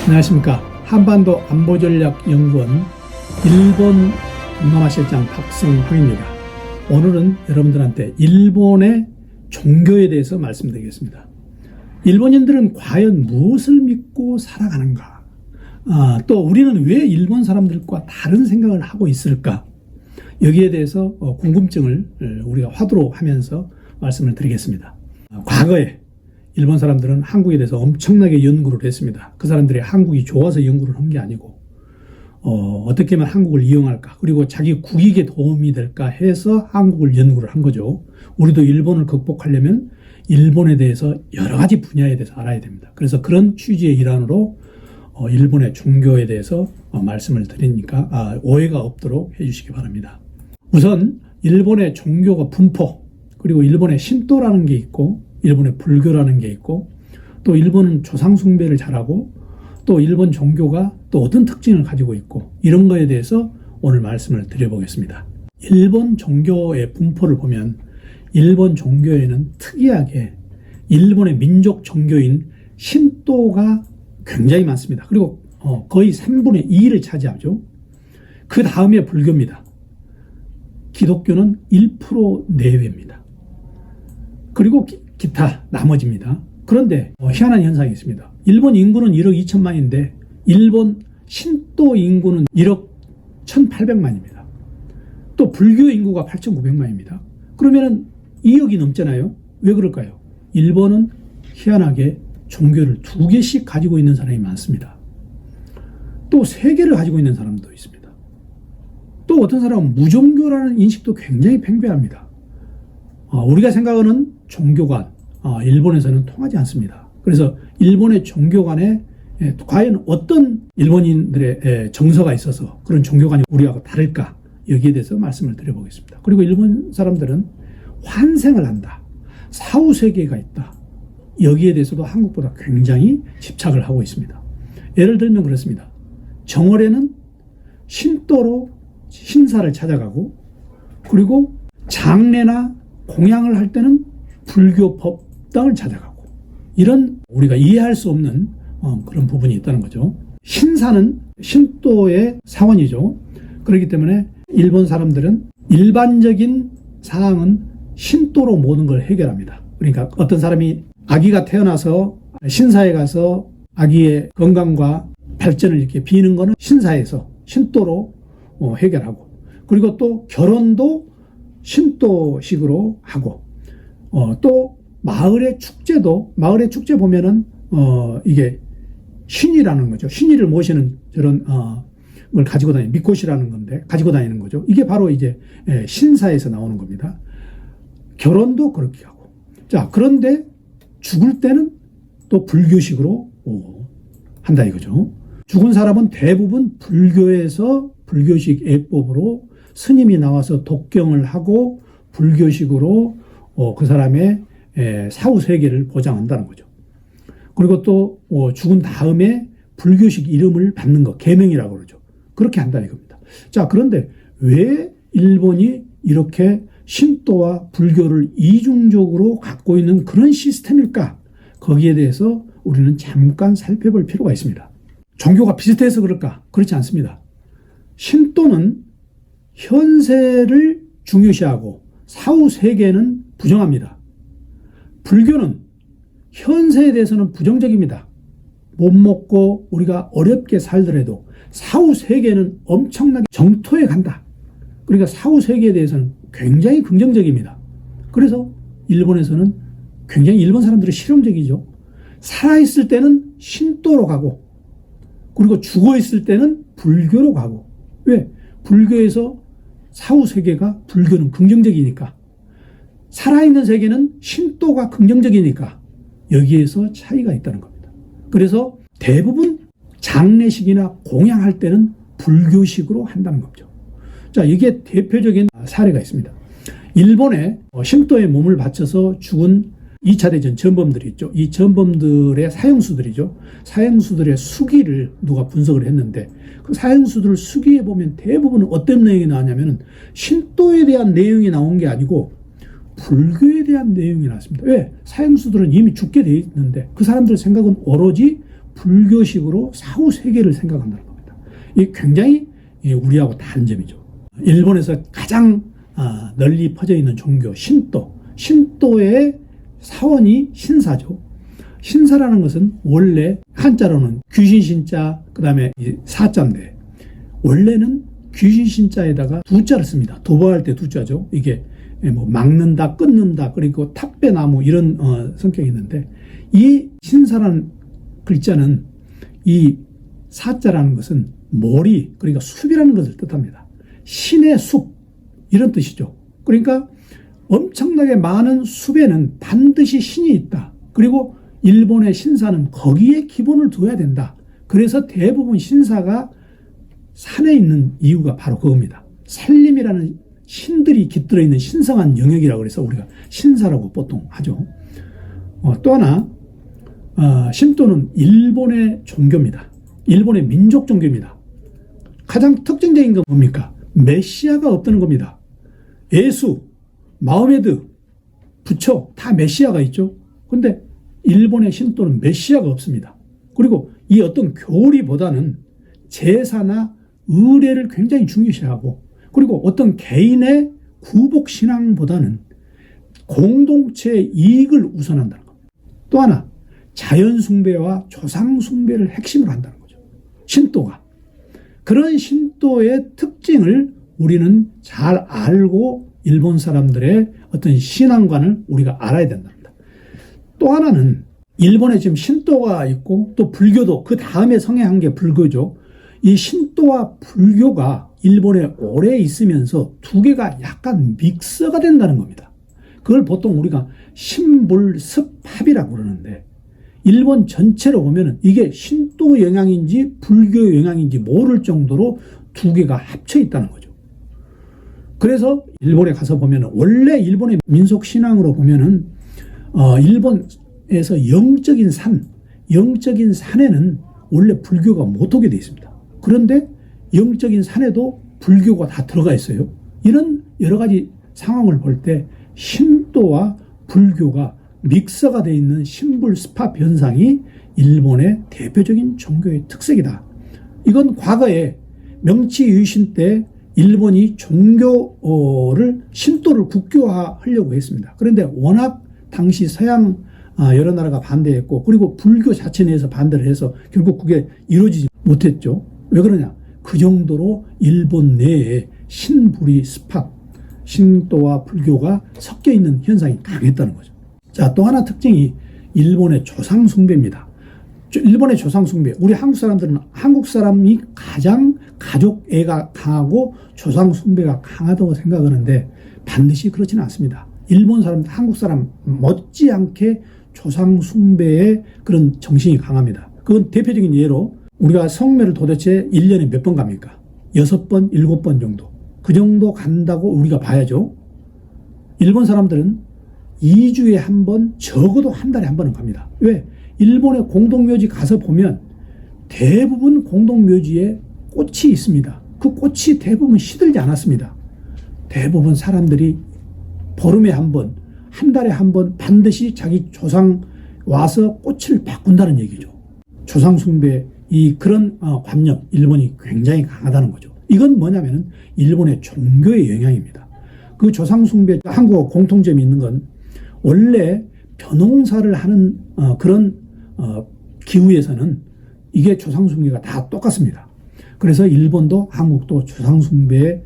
안녕하십니까. 한반도 안보전략연구원 일본 동남아실장 박성황입니다. 오늘은 여러분들한테 일본의 종교에 대해서 말씀드리겠습니다. 일본인들은 과연 무엇을 믿고 살아가는가? 또 우리는 왜 일본 사람들과 다른 생각을 하고 있을까? 여기에 대해서 궁금증을 우리가 화두로 하면서 말씀을 드리겠습니다. 과거에 일본 사람들은 한국에 대해서 엄청나게 연구를 했습니다. 그 사람들이 한국이 좋아서 연구를 한 게 아니고 어떻게 하면 한국을 이용할까, 그리고 자기 국익에 도움이 될까 해서 한국을 연구를 한 거죠. 우리도 일본을 극복하려면 일본에 대해서 여러 가지 분야에 대해서 알아야 됩니다. 그래서 그런 취지의 일환으로 일본의 종교에 대해서 말씀을 드리니까 오해가 없도록 해주시기 바랍니다. 우선 일본의 종교가 분포, 그리고 일본의 신도라는 게 있고 일본의 불교라는 게 있고, 또 일본은 조상 숭배를 잘하고, 또 일본 종교가 또 어떤 특징을 가지고 있고, 이런 거에 대해서 오늘 말씀을 드려보겠습니다. 일본 종교의 분포를 보면 일본 종교에는 특이하게 일본의 민족 종교인 신도가 굉장히 많습니다. 그리고 거의 3분의 2를 차지하죠. 그 다음에 불교입니다. 기독교는 1% 내외입니다. 그리고 기타 나머지입니다. 그런데 희한한 현상이 있습니다. 일본 인구는 1억 2천만인데 일본 신도 인구는 1억 1,800만입니다. 또 불교 인구가 8,900만입니다. 그러면은 2억이 넘잖아요. 왜 그럴까요? 일본은 희한하게 종교를 2개씩 가지고 있는 사람이 많습니다. 또 3개를 가지고 있는 사람도 있습니다. 또 어떤 사람은 무종교라는 인식도 굉장히 팽배합니다. 우리가 생각하는 종교관, 일본에서는 통하지 않습니다. 그래서 일본의 종교관에 과연 어떤 일본인들의 정서가 있어서 그런 종교관이 우리하고 다를까, 여기에 대해서 말씀을 드려보겠습니다. 그리고 일본 사람들은 환생을 한다, 사후세계가 있다, 여기에 대해서도 한국보다 굉장히 집착을 하고 있습니다. 예를 들면 그렇습니다. 정월에는 신도로 신사를 찾아가고, 그리고 장례나 공양을 할 때는 불교 법당을 찾아가고, 이런 우리가 이해할 수 없는 그런 부분이 있다는 거죠. 신사는 신도의 사원이죠. 그렇기 때문에 일본 사람들은 일반적인 사항은 신도로 모든 걸 해결합니다. 그러니까 어떤 사람이 아기가 태어나서 신사에 가서 아기의 건강과 발전을 이렇게 비는 거는 신사에서 신도로 해결하고, 그리고 또 결혼도 신도식으로 하고, 또 마을의 축제도, 마을의 축제 보면은 이게 신이라는 거죠. 신이를 모시는 저런 걸 가지고 다니는, 미코시라는 건데 가지고 다니는 거죠. 이게 바로 이제 신사에서 나오는 겁니다. 결혼도 그렇게 하고. 자, 그런데 죽을 때는 또 불교식으로 한다 이거죠. 죽은 사람은 대부분 불교에서 불교식 예법으로 스님이 나와서 독경을 하고 불교식으로 그 사람의 사후 세계를 보장한다는 거죠. 그리고 또 죽은 다음에 불교식 이름을 받는 거, 계명이라고 그러죠. 그렇게 한다 이겁니다. 자, 그런데 왜 일본이 이렇게 신도와 불교를 이중적으로 갖고 있는 그런 시스템일까? 거기에 대해서 우리는 잠깐 살펴볼 필요가 있습니다. 종교가 비슷해서 그럴까? 그렇지 않습니다. 신도는 현세를 중요시하고 사후 세계는 부정합니다. 불교는 현세에 대해서는 부정적입니다. 못 먹고 우리가 어렵게 살더라도 사후 세계는 엄청나게 정토에 간다. 그러니까 사후 세계에 대해서는 굉장히 긍정적입니다. 그래서 일본에서는 굉장히 일본 사람들은 실용적이죠. 살아있을 때는 신도로 가고, 그리고 죽어있을 때는 불교로 가고. 왜? 불교에서 사후 세계가, 불교는 긍정적이니까, 살아있는 세계는 신도가 긍정적이니까 여기에서 차이가 있다는 겁니다. 그래서 대부분 장례식이나 공양할 때는 불교식으로 한다는 거죠. 자, 이게 대표적인 사례가 있습니다. 일본에 신도에 몸을 바쳐서 죽은 2차 대전 전범들이 있죠. 이 전범들의 사형수들이죠. 사형수들의 수기를 누가 분석을 했는데, 그 사형수들 수기에 보면 대부분 어떤 내용이 나왔냐면은 신도에 대한 내용이 나온 게 아니고 불교에 대한 내용이 나왔습니다. 왜? 사형수들은 이미 죽게 돼 있는데 그 사람들 생각은 오로지 불교식으로 사후 세계를 생각한다는 겁니다. 이 굉장히 우리하고 다른 점이죠. 일본에서 가장 널리 퍼져 있는 종교 신도. 신도의 사원이 신사죠. 신사라는 것은 원래 한자로는 귀신 신자, 그 다음에 사자인데, 원래는 귀신 신자에다가 두자를 씁니다. 도박할 때 두자죠. 이게 뭐 막는다, 끊는다, 그리고 탑배나무 이런 성격이 있는데, 이 신사라는 글자는 이 사자라는 것은 몰이, 그러니까 숲이라는 것을 뜻합니다. 신의 숲 이런 뜻이죠. 그러니까 엄청나게 많은 숲에는 반드시 신이 있다. 그리고 일본의 신사는 거기에 기본을 둬야 된다. 그래서 대부분 신사가 산에 있는 이유가 바로 그겁니다. 산림이라는 신들이 깃들어 있는 신성한 영역이라고 그래서 우리가 신사라고 보통 하죠. 또 하나, 신도는 일본의 종교입니다. 일본의 민족 종교입니다. 가장 특징적인 건 뭡니까? 메시아가 없다는 겁니다. 예수, 마호메드, 부처 다 메시아가 있죠. 그런데 일본의 신도는 메시아가 없습니다. 그리고 이 어떤 교리보다는 제사나 의례를 굉장히 중요시하고, 그리고 어떤 개인의 구복 신앙보다는 공동체의 이익을 우선한다는 겁니다. 또 하나, 자연 숭배와 조상 숭배를 핵심으로 한다는 거죠. 신도가. 그런 신도의 특징을 우리는 잘 알고 일본 사람들의 어떤 신앙관을 우리가 알아야 된답니다. 또 하나는 일본에 지금 신도가 있고 또 불교도 그 다음에 성행한 게 불교죠. 이 신도와 불교가 일본에 오래 있으면서 두 개가 약간 믹서가 된다는 겁니다. 그걸 보통 우리가 신불습합이라고 그러는데, 일본 전체로 보면 이게 신도 영향인지 불교 영향인지 모를 정도로 두 개가 합쳐 있다는 거죠. 그래서 일본에 가서 보면 원래 일본의 민속 신앙으로 보면은 일본에서 영적인 산에는 원래 불교가 못 오게 돼 있습니다. 그런데 영적인 산에도 불교가 다 들어가 있어요. 이런 여러 가지 상황을 볼 때 신도와 불교가 믹서가 되어 있는 신불습합 현상이 일본의 대표적인 종교의 특색이다. 이건 과거에 명치 유신 때 일본이 종교를 신도를 국교화하려고 했습니다. 그런데 워낙 당시 서양 여러 나라가 반대했고, 그리고 불교 자체 내에서 반대를 해서 결국 그게 이루어지지 못했죠. 왜 그러냐? 그 정도로 일본 내에 신불이 습합, 신도와 불교가 섞여 있는 현상이 강했다는 거죠. 자, 또 하나 특징이 일본의 조상 숭배입니다. 일본의 조상 숭배. 우리 한국 사람들은 한국 사람이 가장 가족애가 강하고 조상 숭배가 강하다고 생각하는데 반드시 그렇지는 않습니다. 일본 사람, 한국 사람 못지않게 조상 숭배의 그런 정신이 강합니다. 그건 대표적인 예로 우리가 성묘를 도대체 1년에 몇 번 갑니까? 6번, 7번 정도. 그 정도 간다고 우리가 봐야죠. 일본 사람들은 2주에 한 번, 적어도 한 달에 한 번은 갑니다. 왜? 일본의 공동묘지 가서 보면 대부분 공동묘지에 꽃이 있습니다. 그 꽃이 대부분 시들지 않았습니다. 대부분 사람들이 보름에 한 번, 한 달에 한 번 반드시 자기 조상 와서 꽃을 바꾼다는 얘기죠. 조상 숭배, 그런 관념, 일본이 굉장히 강하다는 거죠. 이건 뭐냐면은 일본의 종교의 영향입니다. 그 조상 숭배, 한국어 공통점이 있는 건 원래 벼농사를 하는 그런 기후에서는 이게 조상 숭배가 다 똑같습니다. 그래서 일본도 한국도 조상 숭배의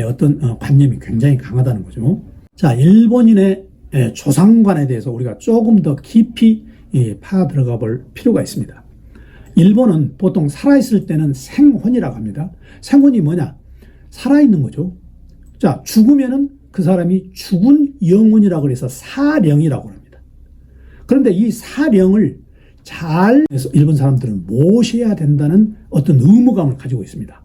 어떤 관념이 굉장히 강하다는 거죠. 자, 일본인의 조상관에 대해서 우리가 조금 더 깊이 파 들어가 볼 필요가 있습니다. 일본은 보통 살아있을 때는 생혼이라고 합니다. 생혼이 뭐냐? 살아있는 거죠. 자, 죽으면은 그 사람이 죽은 영혼이라고 해서 사령이라고 합니다. 그런데 이 사령을 잘 일본 사람들은 모셔야 된다는 어떤 의무감을 가지고 있습니다.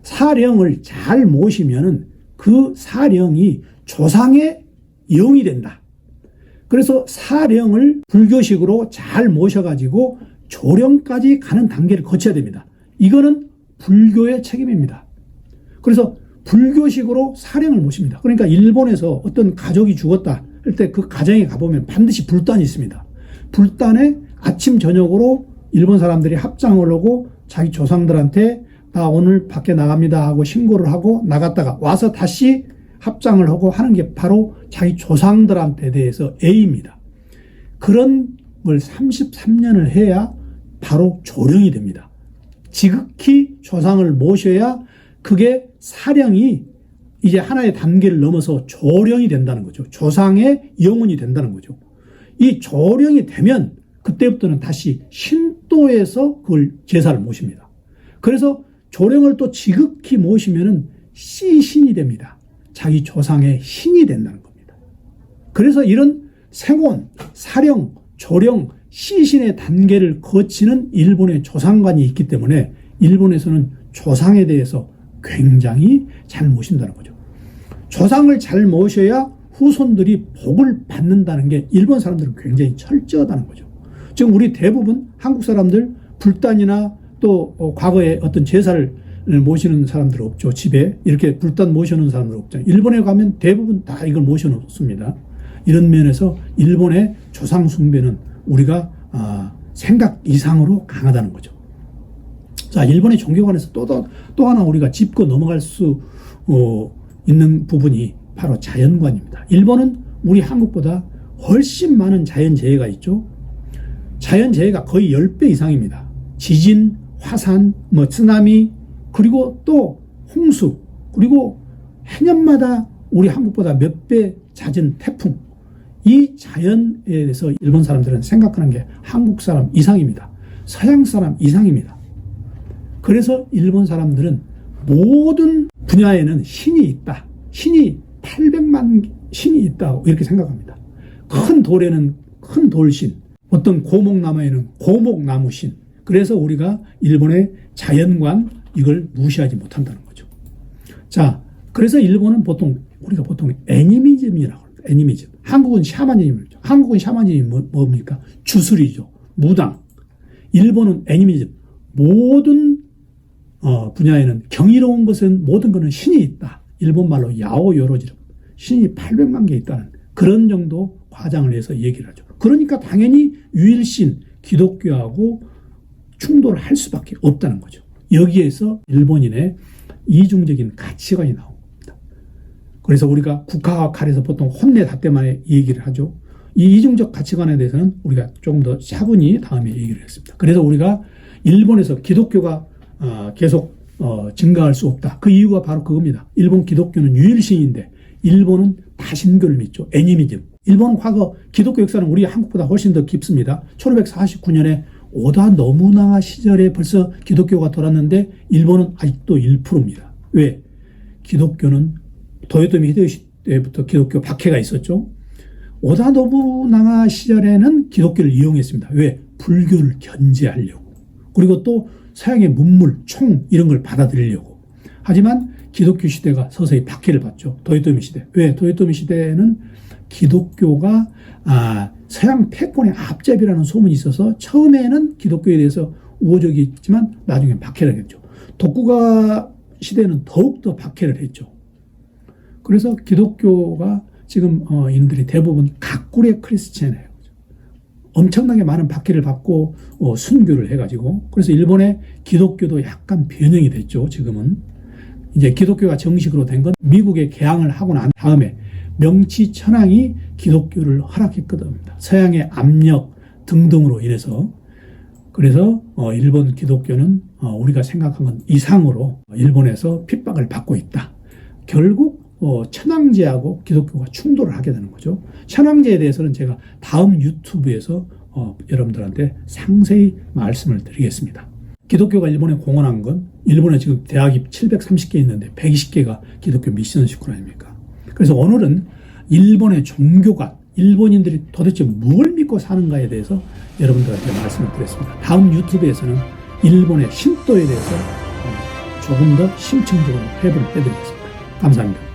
사령을 잘 모시면은 그 사령이 조상의 영이 된다. 그래서 사령을 불교식으로 잘 모셔가지고 조령까지 가는 단계를 거쳐야 됩니다. 이거는 불교의 책임입니다. 그래서 불교식으로 사령을 모십니다. 그러니까 일본에서 어떤 가족이 죽었다 할 때 그 가정에 가보면 반드시 불단이 있습니다. 불단에 아침 저녁으로 일본 사람들이 합장을 하고 자기 조상들한테 나 오늘 밖에 나갑니다 하고 신고를 하고 나갔다가 와서 다시 합장을 하고 하는 게 바로 자기 조상들한테 대해서 A입니다. 그런 걸 33년을 해야 바로 조령이 됩니다. 지극히 조상을 모셔야 그게 사령이 이제 하나의 단계를 넘어서 조령이 된다는 거죠. 조상의 영혼이 된다는 거죠. 이 조령이 되면 그때부터는 다시 신도에서 그걸 제사를 모십니다. 그래서 조령을 또 지극히 모시면은 씨신이 됩니다. 자기 조상의 신이 된다는 겁니다. 그래서 이런 생원, 사령, 조령, 씨신의 단계를 거치는 일본의 조상관이 있기 때문에 일본에서는 조상에 대해서 굉장히 잘 모신다는 거죠. 조상을 잘 모셔야 후손들이 복을 받는다는 게 일본 사람들은 굉장히 철저하다는 거죠. 지금 우리 대부분 한국 사람들 불단이나 또 과거에 어떤 제사를 모시는 사람들 없죠. 집에 이렇게 불단 모셔놓은 사람들 없죠. 일본에 가면 대부분 다 이걸 모셔놓습니다. 이런 면에서 일본의 조상 숭배는 우리가 생각 이상으로 강하다는 거죠. 자, 일본의 종교관에서 또 하나 우리가 짚고 넘어갈 수 있는 부분이 바로 자연관입니다. 일본은 우리 한국보다 훨씬 많은 자연재해가 있죠. 자연재해가 거의 10배 이상입니다. 지진, 화산, 쓰나미, 그리고 또 홍수, 그리고 해년마다 우리 한국보다 몇 배 잦은 태풍. 이 자연에 대해서 일본 사람들은 생각하는 게 한국 사람 이상입니다. 서양 사람 이상입니다. 그래서 일본 사람들은 모든 분야에는 신이 있다. 신이 800만 신이 있다. 이렇게 생각합니다. 큰 돌에는 큰 돌신, 어떤 고목나무에는 고목나무신. 그래서 우리가 일본의 자연관 이걸 무시하지 못한다는 거죠. 자, 그래서 일본은 우리가 보통 애니미즘이라고 합니다. 애니미즘. 한국은 샤머니즘이죠. 한국은 샤머니즘이 뭡니까? 주술이죠. 무당. 일본은 애니미즘. 모든 분야에는 경이로운 것은 모든 것은 신이 있다. 일본 말로 야오요로지로 신이 800만 개 있다는 그런 정도 과장을 해서 얘기를 하죠. 그러니까 당연히 유일신 기독교하고 충돌을 할 수밖에 없다는 거죠. 여기에서 일본인의 이중적인 가치관이 나옵니다. 그래서 우리가 국가학에서 보통 혼내 닷대만에 얘기를 하죠. 이 이중적 가치관에 대해서는 우리가 조금 더 차분히 다음에 얘기를 했습니다. 그래서 우리가 일본에서 기독교가 계속 증가할 수 없다. 그 이유가 바로 그겁니다. 일본 기독교는 유일신인데 일본은 다신교를 믿죠. 애니미즘. 일본 과거 기독교 역사는 우리 한국보다 훨씬 더 깊습니다. 1549년에 오다 노부나가 시절에 벌써 기독교가 돌았는데 일본은 아직도 1%입니다. 왜? 기독교는 도요토미 히데요시 때부터 기독교 박해가 있었죠. 오다 노부나가 시절에는 기독교를 이용했습니다. 왜? 불교를 견제하려고. 그리고 또 서양의 문물, 총 이런 걸 받아들이려고. 하지만 기독교 시대가 서서히 박해를 받죠. 도요토미 시대. 왜? 도요토미 시대에는 기독교가 서양 패권의 앞잡이라는 소문이 있어서 처음에는 기독교에 대해서 우호적이었지만 나중에 박해를 했죠. 도쿠가 시대는 더욱더 박해를 했죠. 그래서 기독교가 지금 인들이 대부분 가꾸레 크리스찬이에요. 엄청나게 많은 박해를 받고 순교를 해가지고 그래서 일본의 기독교도 약간 변형이 됐죠. 지금은 이제 기독교가 정식으로 된 건 미국에 개항을 하고 난 다음에 명치천황이 기독교를 허락했거든요. 서양의 압력 등등으로 인해서. 그래서 일본 기독교는 우리가 생각한 것 이상으로 일본에서 핍박을 받고 있다. 결국 천황제하고 기독교가 충돌을 하게 되는 거죠. 천황제에 대해서는 제가 다음 유튜브에서 여러분들한테 상세히 말씀을 드리겠습니다. 기독교가 일본에 공헌한 건 일본에 지금 대학이 730개 있는데 120개가 기독교 미션 스쿨 아닙니까? 그래서 오늘은 일본의 종교관, 일본인들이 도대체 뭘 믿고 사는가에 대해서 여러분들한테 말씀을 드렸습니다. 다음 유튜브에서는 일본의 신도에 대해서 조금 더 심층적으로 해부를 해드리겠습니다. 감사합니다.